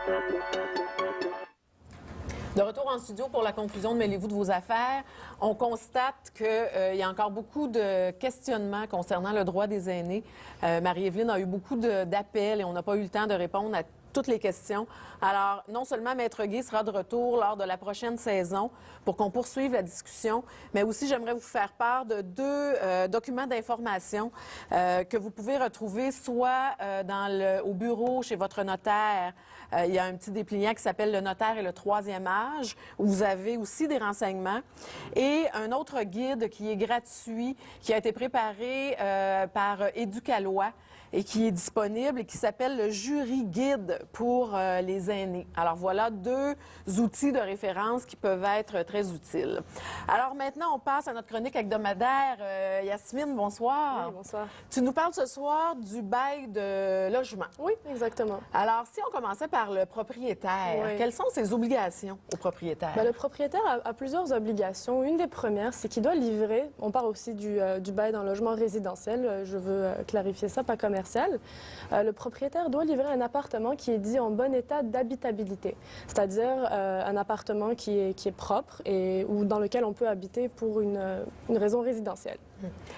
De retour en studio pour la conclusion de Mêlez-vous de vos affaires, on constate qu'il y a encore beaucoup de questionnements concernant le droit des aînés. Marie-Évelyne a eu beaucoup d'appels et on n'a pas eu le temps de répondre à toutes les questions. Alors, non seulement Maître Guy sera de retour lors de la prochaine saison pour qu'on poursuive la discussion, mais aussi j'aimerais vous faire part de deux documents d'information que vous pouvez retrouver soit au bureau chez votre notaire. Il y a un petit dépliant qui s'appelle « Le notaire et le troisième âge » où vous avez aussi des renseignements. Et un autre guide qui est gratuit, qui a été préparé par Éducalois et qui est disponible et qui s'appelle le Jury Guide pour les aînés. Alors voilà deux outils de référence qui peuvent être très utiles. Alors maintenant, on passe à notre chronique hebdomadaire. Yasmine, bonsoir. Oui, bonsoir. Tu nous parles ce soir du bail de logement. Oui, exactement. Alors, si on commençait par le propriétaire, Oui. quelles sont ses obligations au propriétaire? Le propriétaire a plusieurs obligations. Une des premières, c'est qu'il doit livrer, on parle aussi du bail d'un logement résidentiel, je veux clarifier ça, pas commercial. Le propriétaire doit livrer un appartement qui est dit en bon état d'habitabilité, c'est-à-dire un appartement qui est propre et ou dans lequel on peut habiter pour une raison résidentielle.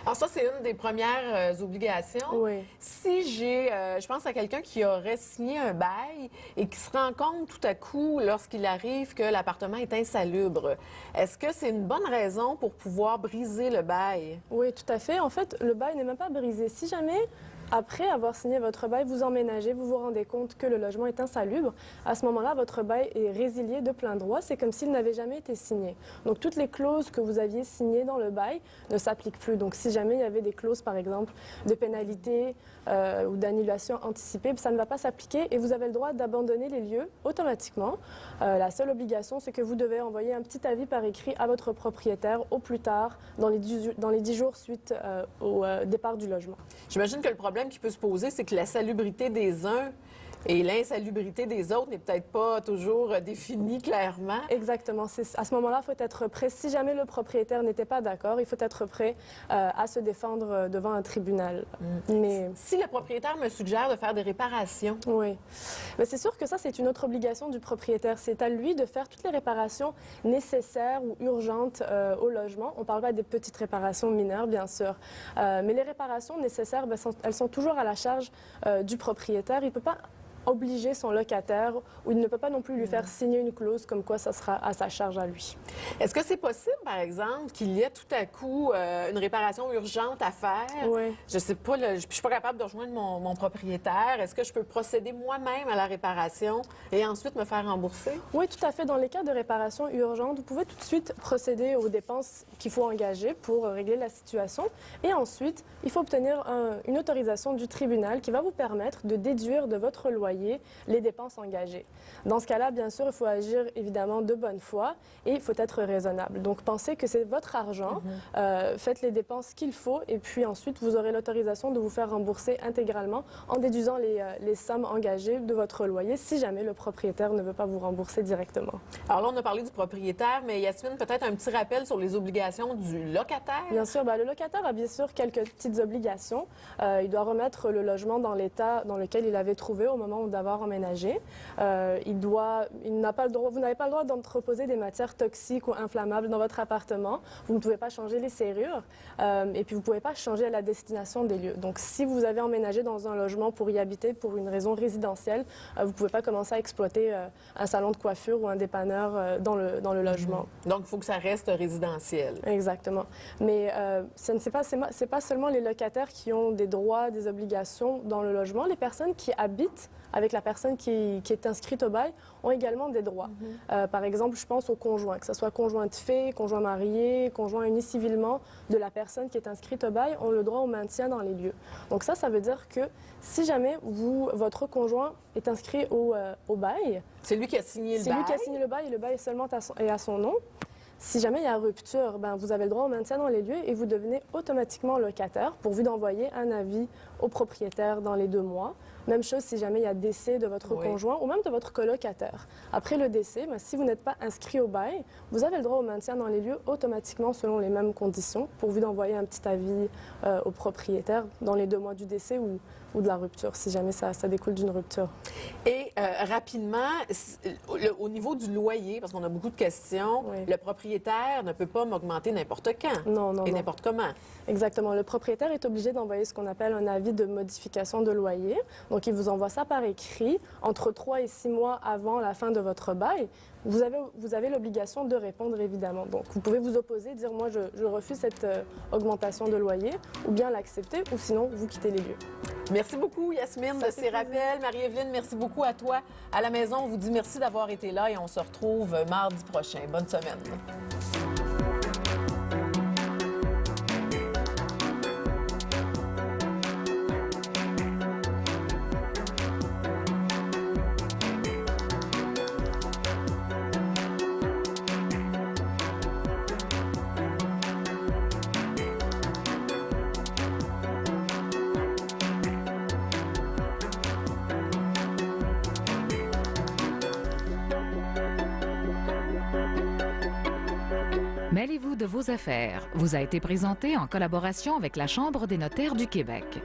Alors ça, c'est une des premières obligations. Oui. Si je pense à quelqu'un qui aurait signé un bail et qui se rend compte tout à coup, lorsqu'il arrive, que l'appartement est insalubre, est-ce que c'est une bonne raison pour pouvoir briser le bail? Oui, tout à fait. En fait, le bail n'est même pas brisé. Si jamais, après avoir signé votre bail, vous emménagez, vous vous rendez compte que le logement est insalubre, à ce moment-là, votre bail est résilié de plein droit. C'est comme s'il n'avait jamais été signé. Donc, toutes les clauses que vous aviez signées dans le bail ne s'appliquent plus. Donc, si jamais il y avait des clauses, par exemple, de pénalité ou d'annulation anticipée, ça ne va pas s'appliquer et vous avez le droit d'abandonner les lieux automatiquement. La seule obligation, c'est que vous devez envoyer un petit avis par écrit à votre propriétaire au plus tard dans les 10 jours suite au départ du logement. J'imagine que le problème qui peut se poser, c'est que la salubrité des uns et l'insalubrité des autres n'est peut-être pas toujours définie clairement. Exactement. À ce moment-là, il faut être prêt. Si jamais le propriétaire n'était pas d'accord, il faut être prêt à se défendre devant un tribunal. Mais si le propriétaire me suggère de faire des réparations... Oui. Mais c'est sûr que ça, c'est une autre obligation du propriétaire. C'est à lui de faire toutes les réparations nécessaires ou urgentes au logement. On ne parle pas des petites réparations mineures, bien sûr. Mais les réparations nécessaires, elles sont toujours à la charge du propriétaire. Il ne peut pas obliger son locataire ou il ne peut pas non plus lui faire signer une clause comme quoi ça sera à sa charge à lui. Est-ce que c'est possible, par exemple, qu'il y ait tout à coup une réparation urgente à faire? Oui. Je sais pas, je suis pas capable de rejoindre mon propriétaire. Est-ce que je peux procéder moi-même à la réparation et ensuite me faire rembourser? Oui, tout à fait. Dans les cas de réparation urgente, vous pouvez tout de suite procéder aux dépenses qu'il faut engager pour régler la situation. Et ensuite, il faut obtenir une autorisation du tribunal qui va vous permettre de déduire de votre loyer les dépenses engagées. Dans ce cas-là, bien sûr, il faut agir évidemment de bonne foi et il faut être raisonnable. Donc, pensez que c'est votre argent, faites les dépenses qu'il faut et puis ensuite, vous aurez l'autorisation de vous faire rembourser intégralement en déduisant les sommes engagées de votre loyer si jamais le propriétaire ne veut pas vous rembourser directement. Alors là, on a parlé du propriétaire, mais Yasmine, peut-être un petit rappel sur les obligations du locataire? Bien sûr, le locataire a bien sûr quelques petites obligations. Il doit remettre le logement dans l'état dans lequel il avait trouvé au moment d'avoir emménagé. Vous n'avez pas le droit d'entreposer des matières toxiques ou inflammables dans votre appartement. Vous ne pouvez pas changer les serrures et puis vous ne pouvez pas changer la destination des lieux. Donc, si vous avez emménagé dans un logement pour y habiter pour une raison résidentielle, vous ne pouvez pas commencer à exploiter un salon de coiffure ou un dépanneur dans le logement. Donc, il faut que ça reste résidentiel. Exactement. Mais c'est pas seulement les locataires qui ont des droits, des obligations dans le logement. Les personnes qui habitent avec la personne qui est inscrite au bail ont également des droits. Par exemple, je pense aux conjoints, que ce soit conjoint de fait, conjoint marié, conjoint uni civilement de la personne qui est inscrite au bail, ont le droit au maintien dans les lieux. Donc ça veut dire que si jamais votre conjoint est inscrit au bail... C'est lui qui a signé le bail? C'est lui qui a signé le bail et le bail est seulement à son nom. Si jamais il y a rupture, vous avez le droit au maintien dans les lieux et vous devenez automatiquement locataire pourvu d'envoyer un avis au propriétaire dans les 2 mois. Même chose si jamais il y a décès de votre conjoint ou même de votre colocataire. Après le décès, si vous n'êtes pas inscrit au bail, vous avez le droit au maintien dans les lieux automatiquement selon les mêmes conditions, pourvu d'envoyer un petit avis au propriétaire dans les 2 mois du décès ou de la rupture, si jamais ça découle d'une rupture. Et rapidement, au niveau du loyer, parce qu'on a beaucoup de questions, le propriétaire ne peut pas m'augmenter n'importe quand et n'importe comment. Exactement. Le propriétaire est obligé d'envoyer ce qu'on appelle un avis de modification de loyer. Donc, il vous envoie ça par écrit entre 3 et 6 mois avant la fin de votre bail. Vous avez l'obligation de répondre, évidemment. Donc, vous pouvez vous opposer, dire « moi, je refuse cette augmentation de loyer » ou bien l'accepter ou sinon, vous quittez les lieux. Merci beaucoup, Yasmine, de ces rappels. Marie-Evelyne, merci beaucoup à toi. À la maison, on vous dit merci d'avoir été là et on se retrouve mardi prochain. Bonne semaine. Mêlez-vous de vos affaires vous a été présenté en collaboration avec la Chambre des notaires du Québec.